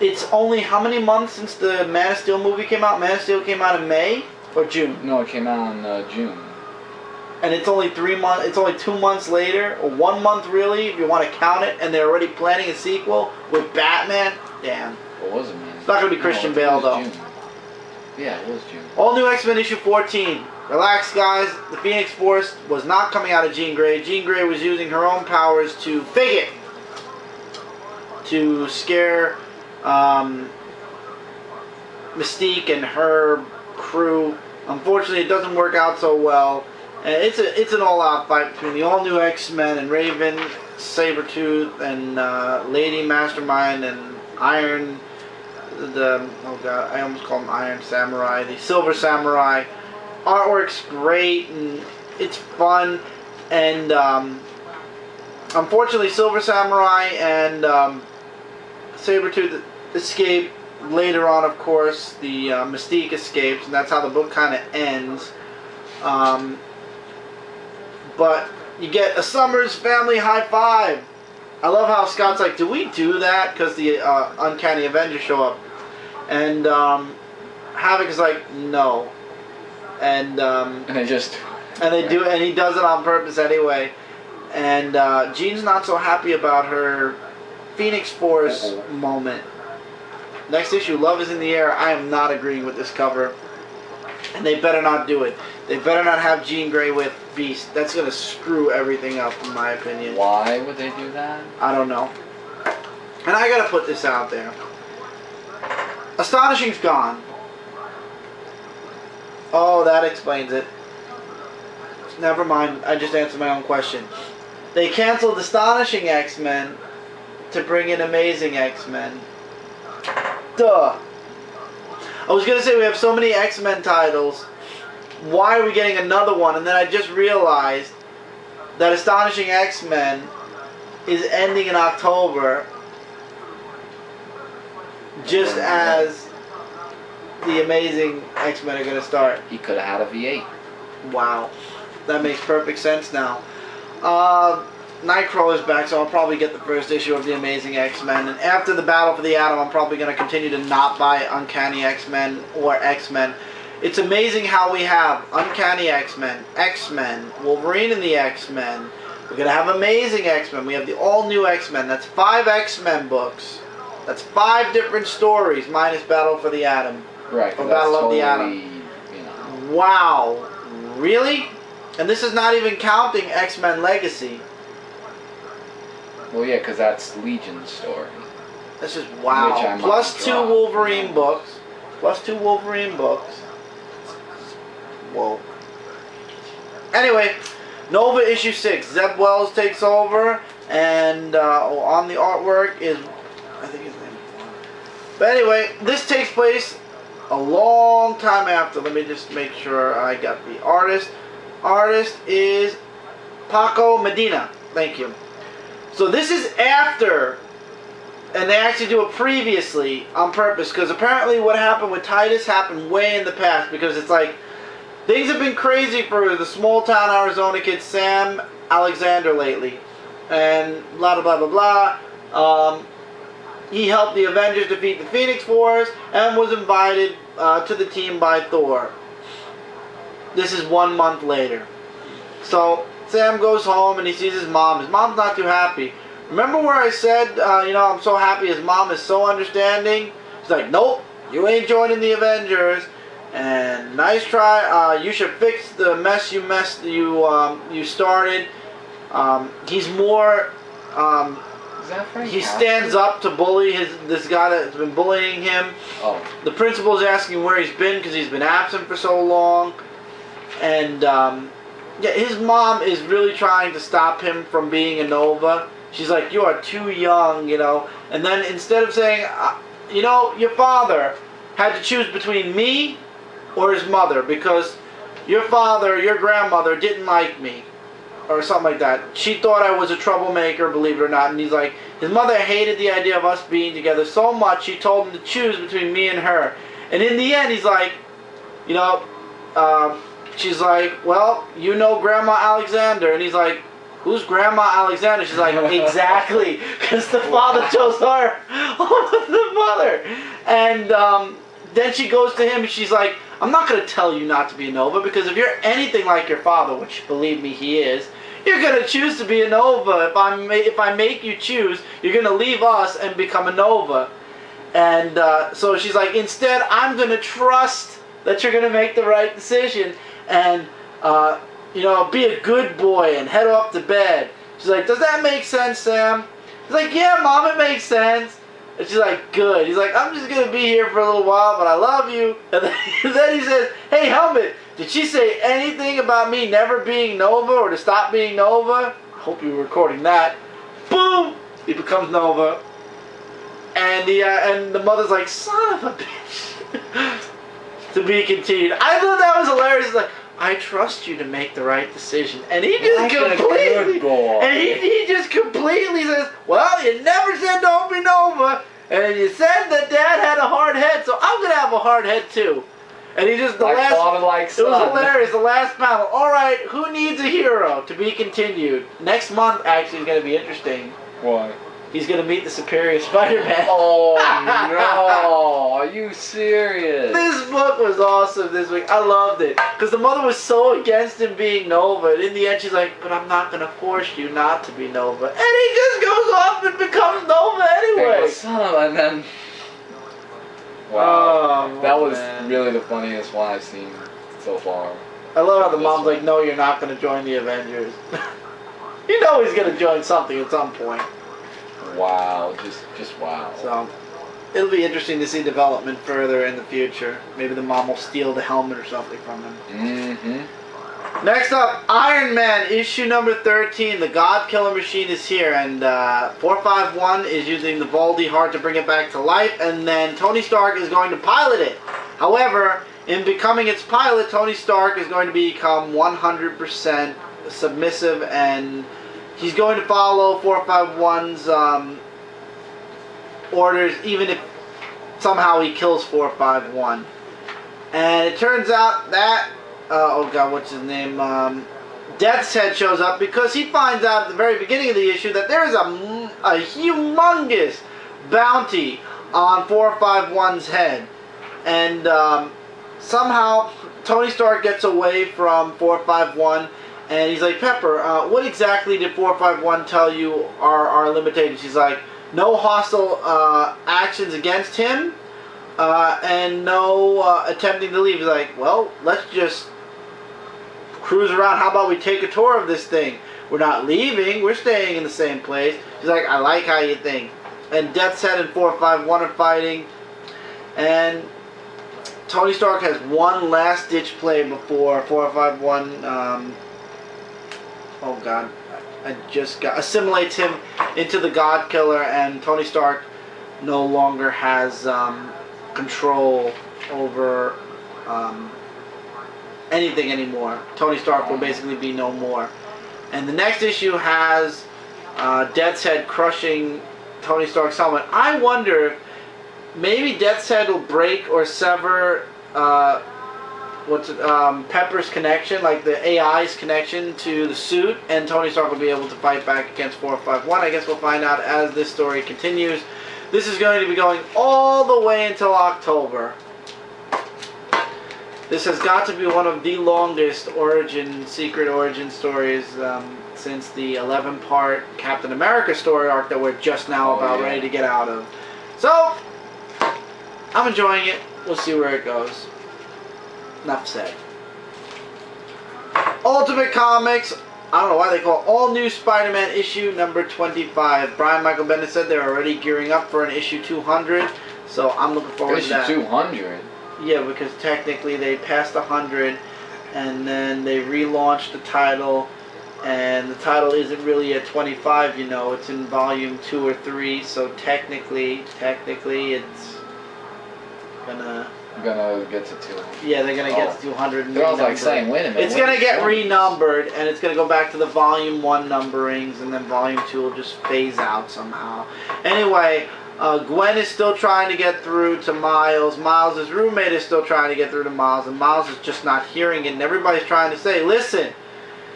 it's only how many months since the Man of Steel movie came out? Man of Steel came out in May or June? No, it came out in June. And it's only 3 months. It's only 2 months later, or 1 month really, if you want to count it. And they're already planning a sequel with Batman. Damn. What was it, man? It's not gonna be Christian Bale though. June. Yeah, it was June. All New X-Men issue 14. Relax, guys. The Phoenix Force was not coming out of Jean Grey. Jean Grey was using her own powers to fake it, to scare Mystique and her crew. Unfortunately, it doesn't work out so well. And it's an all-out fight between the all-new X-Men and Raven, Sabretooth, and Lady Mastermind and Iron. Oh god, I almost call him Iron Samurai. The Silver Samurai. Artwork's great and it's fun. And unfortunately, Silver Samurai and Sabretooth escape later on. Of course, the Mystique escapes, and that's how the book kind of ends. But you get a Summers family high five. I love how Scott's like, do we do that? Because the Uncanny Avengers show up. And Havoc is like, no. And they just... And they do, and he does it on purpose anyway. And Jean's not so happy about her Phoenix Force moment. Next issue, Love is in the Air. I am not agreeing with this cover. And they better not do it. They better not have Jean Grey with Beast. That's going to screw everything up, in my opinion. Why would they do that? I don't know. And I got to put this out there. Astonishing's gone. Oh, that explains it. Never mind. I just answered my own question. They canceled Astonishing X-Men to bring in Amazing X-Men. Duh. I was going to say we have so many X-Men titles. Why are we getting another one? And then I just realized that Astonishing X-Men is ending in October, just as the Amazing X-Men are going to start. He could have had a V8. Wow. That makes perfect sense now. Nightcrawler's back, so I'll probably get the first issue of the Amazing X-Men. And after the Battle for the Atom, I'm probably going to continue to not buy Uncanny X-Men or X-Men. It's amazing how we have Uncanny X-Men, X-Men, Wolverine and the X-Men. We're going to have Amazing X-Men. We have the all-new X-Men. That's 5 X-Men books. That's 5 different stories, minus Battle for the Atom. Right. Or Battle of the Atom. You know. Wow. Really? And this is not even counting X-Men Legacy. Well, yeah, because that's Legion's story. That's just wow. Plus 2 Wolverine books. Plus 2 Wolverine books. Whoa. Anyway, Nova issue 6. Zeb Wells takes over, and on the artwork is, I think his name is. But anyway, this takes place a long time after. Let me just make sure I got the artist. Artist is Paco Medina. Thank you. So this is after, and they actually do it previously on purpose, because apparently what happened with Titus happened way in the past, because it's like, things have been crazy for the small town Arizona kid Sam Alexander lately. And blah blah blah blah blah. He helped the Avengers defeat the Phoenix Force and was invited to the team by Thor. This is 1 month later. So Sam goes home and he sees his mom. His mom's not too happy. Remember where I said, you know, I'm so happy his mom is so understanding? She's like, nope, you ain't joining the Avengers. And nice try. You should fix the mess you started. He's more. He stands up to bully this guy that's been bullying him. Oh. The principal's asking where he's been because he's been absent for so long. And yeah, his mom is really trying to stop him from being a Nova. She's like, you are too young, you know. And then instead of saying, you know, your father had to choose between me or his mother, because your father, your grandmother didn't like me, or something like that. She thought I was a troublemaker, believe it or not. And he's like, his mother hated the idea of us being together so much, she told him to choose between me and her. And in the end, he's like, you know, she's like, well, you know Grandma Alexander. And he's like, who's Grandma Alexander? She's like, exactly, because the father chose her over the mother. And then she goes to him and she's like, I'm not going to tell you not to be a Nova, because if you're anything like your father, which believe me he is, you're going to choose to be a Nova. If I make you choose, you're going to leave us and become a Nova. And so she's like, instead, I'm going to trust that you're going to make the right decision and, you know, be a good boy and head off to bed. She's like, does that make sense, Sam? He's like, yeah, Mom, it makes sense. And she's like, good. He's like, I'm just going to be here for a little while, but I love you. And then he says, hey, Helmet, did she say anything about me never being Nova or to stop being Nova? I hope you were recording that. Boom! He becomes Nova. And the mother's like, son of a bitch. To be continued. I thought that was hilarious. It's like, I trust you to make the right decision. And he just he just completely says, well, you never said don't be Nova. And you said that Dad had a hard head, so I'm going to have a hard head too. And he just, it was hilarious, the last panel. Alright, who needs a hero? To be continued. Next month, actually, is going to be interesting. Why? He's going to meet the Superior Spider-Man. Oh, no. Are you serious? This book was awesome this week. I loved it. Because the mother was so against him being Nova. And in the end, she's like, but I'm not going to force you not to be Nova. And he just goes off and becomes Nova anyway. And then... Wow. That was really the funniest one I've seen so far. I love how the mom's like, no, you're not going to join the Avengers. You know he's going to join something at some point. Wow, just wow. So, it'll be interesting to see development further in the future. Maybe the mom will steal the helmet or something from him. Mm-hmm. Next up, Iron Man, issue number 13. The God Killer Machine is here, and 451 is using the Voldy Heart to bring it back to life, and then Tony Stark is going to pilot it. However, in becoming its pilot, Tony Stark is going to become 100% submissive, and he's going to follow 451's orders, even if somehow he kills 451. And it turns out that, oh god, what's his name? Death's Head shows up because he finds out at the very beginning of the issue that there is a humongous bounty on 451's head. And somehow Tony Stark gets away from 451. And he's like, Pepper, what exactly did 451 tell you are our limitations? She's like, no hostile actions against him, and no attempting to leave. He's like, well, let's just cruise around. How about we take a tour of this thing? We're not leaving. We're staying in the same place. She's like, I like how you think. And Death's Head and 451 are fighting. And Tony Stark has one last-ditch play before 451... oh god, I just got assimilates him into the God Killer, and Tony Stark no longer has control over anything anymore. Tony Stark will basically be no more. And the next issue has Death's Head crushing Tony Stark's helmet. I wonder if maybe Death's Head will break or sever Pepper's connection, like the AI's connection to the suit, and Tony Stark will be able to fight back against 451. I guess we'll find out as this story continues. This is going to be going all the way until October. This has got to be one of the longest secret origin stories since the 11-part Captain America story arc that we're just now ready to get out of. So, I'm enjoying it. We'll see where it goes. Enough said. Ultimate Comics, I don't know why they call it All New Spider-Man issue number 25. Brian Michael Bendis said they're already gearing up for an issue 200, so I'm looking forward to that. Issue 200? Yeah, because technically they passed 100, and then they relaunched the title, and the title isn't really at 25, you know, it's in volume 2 or 3, so technically it's gonna get to 200. Yeah, they're gonna get to 200. I was like saying, wait a minute. It's gonna get renumbered, and it's gonna go back to the volume 1 numberings, and then volume 2 will just phase out somehow. Anyway, Gwen is still trying to get through to Miles. Miles' roommate is still trying to get through to Miles, and Miles is just not hearing it. And everybody's trying to say, listen,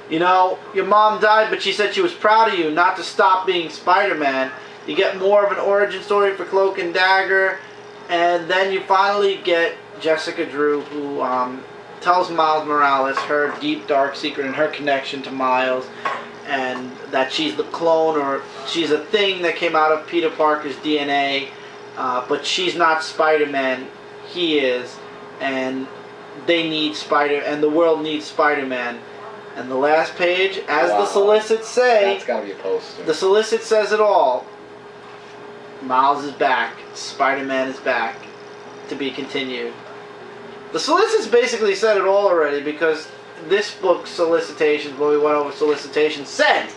You know, your mom died, but she said she was proud of you not to stop being Spider-Man. You get more of an origin story for Cloak and Dagger, and then you finally get Jessica Drew, who tells Miles Morales her deep, dark secret and her connection to Miles, and that she's the clone, or she's a thing that came out of Peter Parker's DNA, but she's not Spider-Man, he is, and they need and the world needs Spider-Man. And the last page, as the solicits say, that's gotta be a poster. The solicit says it all. Miles is back. Spider-Man is back. To be continued. The solicits basically said it all already, because this book's solicitations, when we went over solicitations, said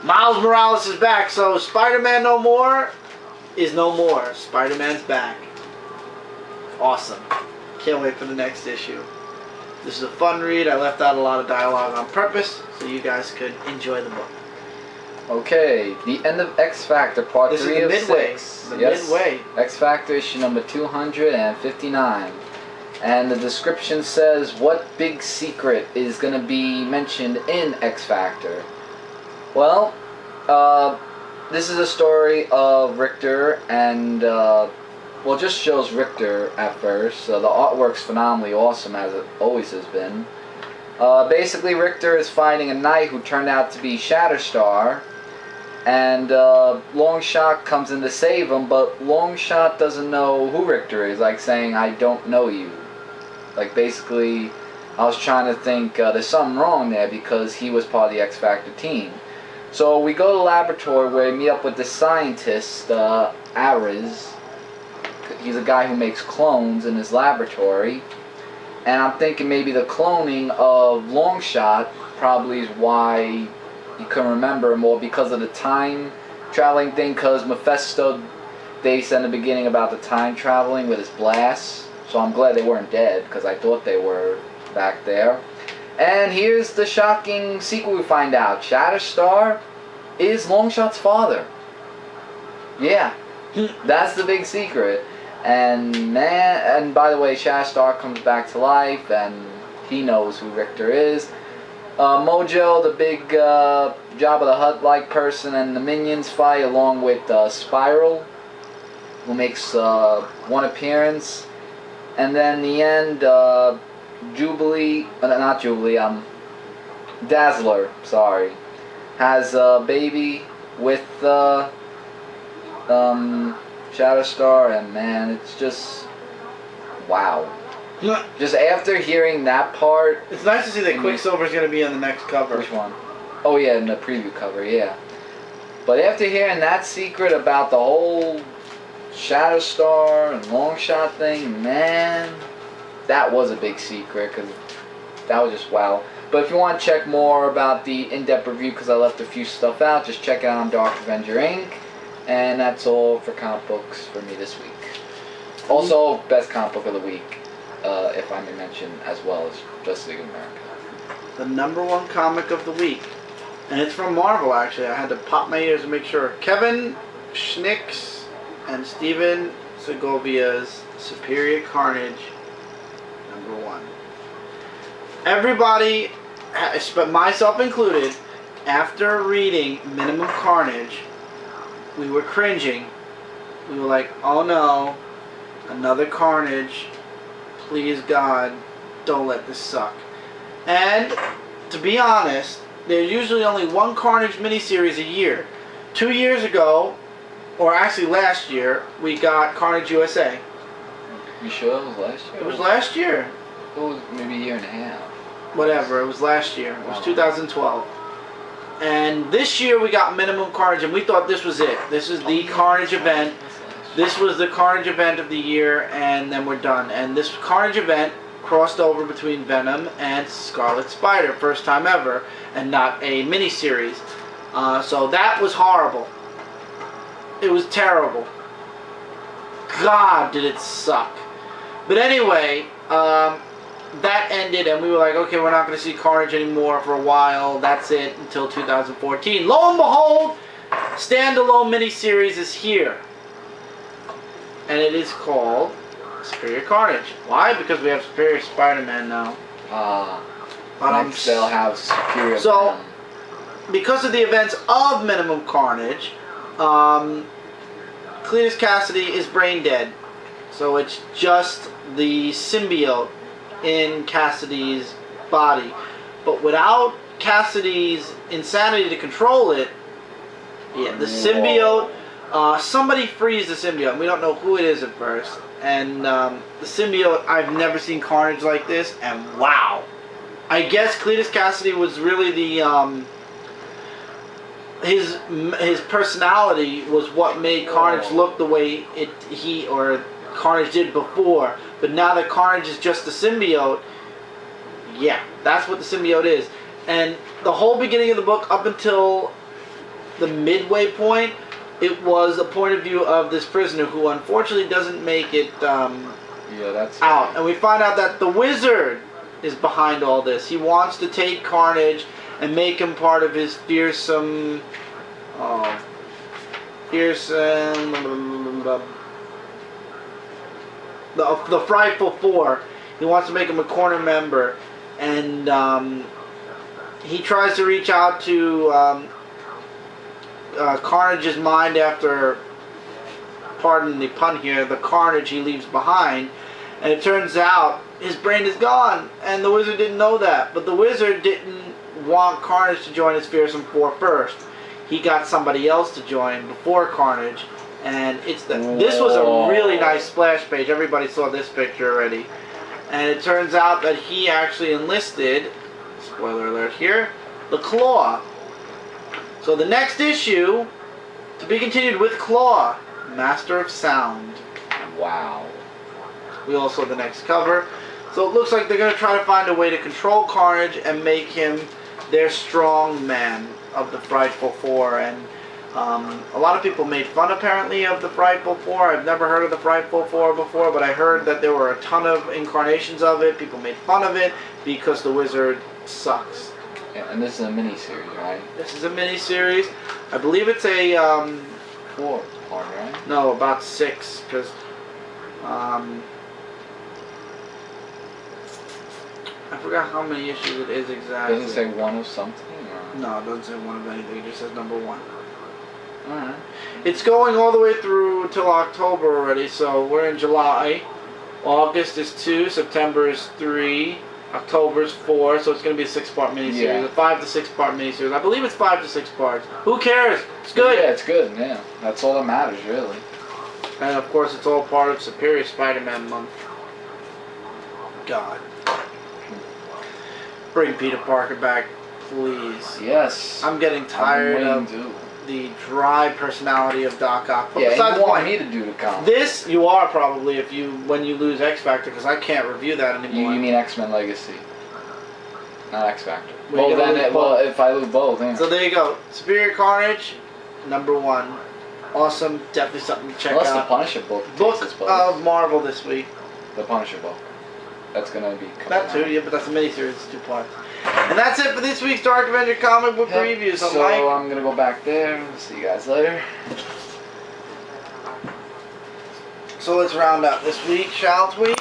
Miles Morales is back, so Spider-Man no more is no more. Spider-Man's back. Awesome. Can't wait for the next issue. This is a fun read. I left out a lot of dialogue on purpose so you guys could enjoy the book. Okay, the end of X Factor Part 3 of 6. The midway. X Factor issue number 259. And the description says, what big secret is going to be mentioned in X Factor? Well, this is a story of Richter and, well, just shows Richter at first. The artwork's phenomenally awesome, as it always has been. Basically, Richter is fighting a knight who turned out to be Shatterstar, and Longshot comes in to save him, but Longshot doesn't know who Richter is, like saying, I don't know you. Like, basically, I was trying to think, there's something wrong there, because he was part of the X Factor team. So we go to the laboratory where we meet up with the scientist, Ares. He's a guy who makes clones in his laboratory. And I'm thinking maybe the cloning of Longshot probably is why he couldn't remember him, or because of the time traveling thing, because Mephisto, they said in the beginning about the time traveling with his blasts. So I'm glad they weren't dead, because I thought they were back there. And here's the shocking sequel we find out. Shatterstar is Longshot's father. Yeah, that's the big secret. And man, and by the way, Shatterstar comes back to life, and he knows who Richter is. Mojo, the big Jabba the Hutt-like person, and the minions fight along with Spiral, who makes one appearance. And then in the end, Jubilee, not Jubilee, Dazzler, sorry, has a baby with Shatterstar, and man, it's just wow. Just after hearing that part, it's nice to see that Quicksilver's going to be on the next cover. Which one? Oh yeah, in the preview cover, yeah. But after hearing that secret about the whole Shatterstar and Longshot thing, man, that was a big secret, because that was just wow. But if you want to check more about the in-depth review, because I left a few stuff out, just check it out on Dark Avenger Inc. And that's all for comic books for me this week. Also, best comic book of the week, if I may mention, as well as Justice League of America. The #1 comic of the week. And it's from Marvel, actually. I had to pop my ears to make sure. Kevin Schnick's and Steven Segovia's Superior Carnage, #1. Everybody, but myself included, after reading Minimum Carnage, we were cringing. We were like, oh no, another Carnage. Please God, don't let this suck. And to be honest, there's usually only one Carnage miniseries a year. 2 years ago, or actually last year, we got Carnage USA. You sure it was last year? It was last year. It was maybe a year and a half. Whatever, it was last year. It was 2012. And this year we got Minimum Carnage, and we thought this was it. This is the Carnage event. This was the Carnage event of the year, and then we're done. And this Carnage event crossed over between Venom and Scarlet Spider, first time ever, and not a miniseries. So that was horrible. It was terrible. God, did it suck. But anyway, that ended, and we were like, okay, we're not going to see Carnage anymore for a while. That's it until 2014. Lo and behold, standalone miniseries is here. And it is called Superior Carnage. Why? Because we have Superior Spider-Man now. But Next they'll have Superior. So, because of the events of Minimum Carnage, Cletus Cassidy is brain dead. So it's just the symbiote in Cassidy's body. But without Cassidy's insanity to control it, yeah, the symbiote, somebody frees the symbiote. We don't know who it is at first. And the symbiote, I've never seen Carnage like this, and wow. I guess Cletus Cassidy was really the, his personality was what made Carnage look the way Carnage did before. But now that Carnage is just the symbiote, yeah, that's what the symbiote is. And the whole beginning of the book up until the midway point, it was a point of view of this prisoner who unfortunately doesn't make it out. And we find out that the Wizard is behind all this. He wants to take Carnage and make him part of his fearsome the Frightful Four. He wants to make him a corner member, and he tries to reach out to Carnage's mind after, pardon the pun here, the carnage he leaves behind. And it turns out his brain is gone, and the Wizard didn't know that. But the Wizard didn't want Carnage to join his fearsome four first. He got somebody else to join before Carnage, and this was a really nice splash page. Everybody saw this picture already. And it turns out that he actually enlisted, spoiler alert here, the Claw. So the next issue, to be continued with Claw, Master of Sound. Wow. We also saw the next cover. So it looks like they're going to try to find a way to control Carnage and make him their strong man of the Frightful Four. And a lot of people made fun apparently of the Frightful Four. I've never heard of the Frightful Four before, but I heard that there were a ton of incarnations of it. People made fun of it because the Wizard sucks. Yeah, and this is a mini-series, right? This is a mini-series. I believe it's a 4 part, right? No, about 6, because I forgot how many issues it is exactly. Does it say 1 of something? Or? No, it doesn't say 1 of anything. It just says number 1. Alright. It's going all the way through till October already, so we're in July. August is 2, September is 3, October is 4, so it's going to be a 6-part miniseries. Yeah. A 5 to 6-part miniseries. I believe it's 5 to 6 parts. Who cares? It's good. Yeah, it's good, yeah. That's all that matters, really. And of course, it's all part of Superior Spider-Man month. God. Bring Peter Parker back, please. Yes. I'm getting tired of the dry personality of Doc Ock. But yeah, you want me to do the comic. This, you are probably when you lose X Factor, because I can't review that anymore. You mean X-Men Legacy, not X Factor. Well, then if I lose both, yeah. So there you go. Superior Carnage, number 1. Awesome, definitely something to check out. The Punisher book. Book of Marvel this week. The Punisher book. That's gonna be coming That too, yeah, but that's a miniseries, it's 2 parts. And that's it for this week's Dark Avenger Comic Book review. So I'm gonna go back there. See you guys later. So let's round up this week, shall we?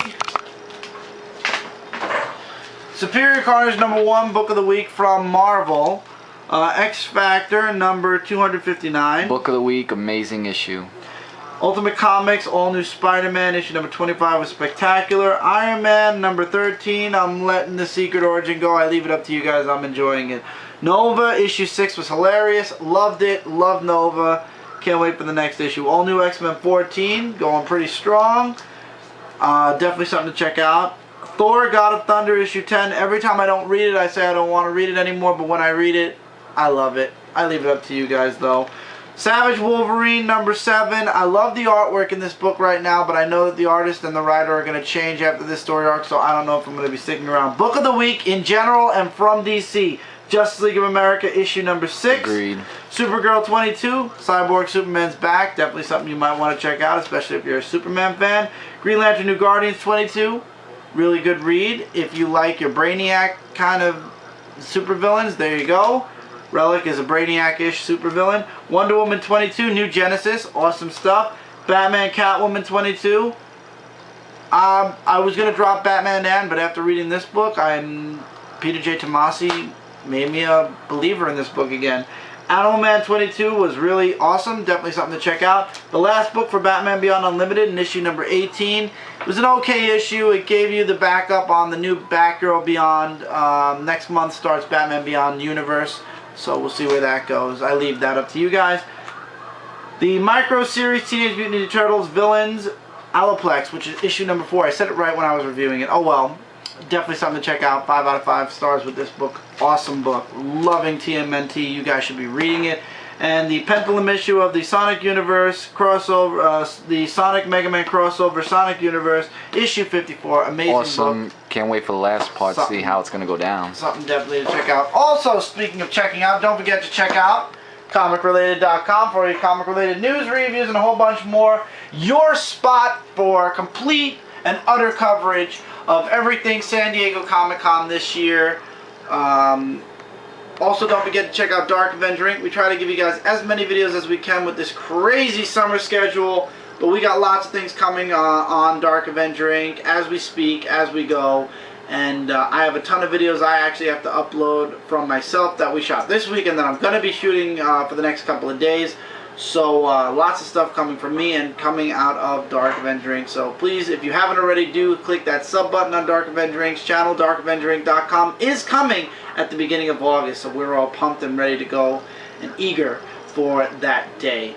Superior Carnage number 1, book of the week from Marvel. X Factor number 259. Book of the week, amazing issue. Ultimate Comics, All New Spider-Man, issue number 25 was spectacular. Iron Man, number 13, I'm letting the Secret Origin go. I leave it up to you guys. I'm enjoying it. Nova, issue 6 was hilarious. Loved it. Loved Nova. Can't wait for the next issue. All New X-Men 14, going pretty strong. Definitely something to check out. Thor, God of Thunder, issue 10. Every time I don't read it, I say I don't want to read it anymore. But when I read it, I love it. I leave it up to you guys, though. Savage Wolverine, number 7. I love the artwork in this book right now, but I know that the artist and the writer are going to change after this story arc, so I don't know if I'm going to be sticking around. Book of the week in general and from DC. Justice League of America, issue number 6. Agreed. Supergirl 22. Cyborg Superman's back. Definitely something you might want to check out, especially if you're a Superman fan. Green Lantern New Guardians 22. Really good read. If you like your Brainiac kind of supervillains, there you go. Relic is a Brainiac-ish supervillain. Wonder Woman 22, New Genesis, awesome stuff. Batman Catwoman 22. I was going to drop Batman Dan, but after reading this book, I'm Peter J. Tomasi made me a believer in this book again. Animal Man 22 was really awesome. Definitely something to check out. The last book for Batman Beyond Unlimited in issue number 18. It was an okay issue. It gave you the backup on the new Batgirl Beyond. Next month starts Batman Beyond Universe. So we'll see where that goes. I leave that up to you guys. The micro series Teenage Mutant Ninja Turtles Villains Alopex, which is issue number 4. I said it right when I was reviewing it. Oh well. Definitely something to check out. 5 out of 5 stars with this book. Awesome book. Loving TMNT. You guys should be reading it. And the Pendulum issue of the Sonic Universe crossover, the Sonic Mega Man crossover Sonic Universe, issue 54. Amazing awesome. book. Can't wait for the last part to see how it's going to go down. Something definitely to check out. Also, speaking of checking out, don't forget to check out comicrelated.com for your comic-related news, reviews, and a whole bunch more. Your spot for complete and utter coverage of everything San Diego Comic-Con this year. Also, don't forget to check out Dark Avenger Inc. We try to give you guys as many videos as we can with this crazy summer schedule, but we got lots of things coming on Dark Avenger Inc. as we speak, as we go. And I have a ton of videos I actually have to upload from myself that we shot this week and that I'm going to be shooting for the next couple of days. So lots of stuff coming from me and coming out of Dark Avenger Inc. So please, if you haven't already, do click that sub button on Dark Avenger Inc.'s channel. DarkAvengerInc.com is coming at the beginning of August, so we're all pumped and ready to go and eager for that day.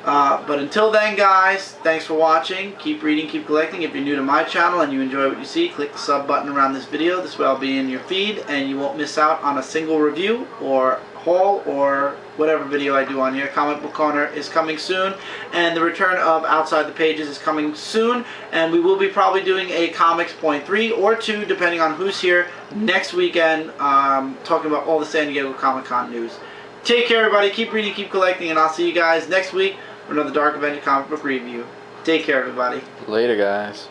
But until then, guys, thanks for watching. Keep reading, keep collecting. If you're new to my channel and you enjoy what you see, click the sub button around this video. This way I'll be in your feed and you won't miss out on a single review or haul or whatever video I do on here. Comic Book Corner is coming soon, and the return of Outside the Pages is coming soon, and we will be probably doing a Comics Point 3 or 2 depending on who's here next weekend, talking about all the San Diego Comic-Con news. Take care, everybody. Keep reading, keep collecting, and I'll see you guys next week for another Dark Avenger comic book review. Take care, everybody. Later, guys.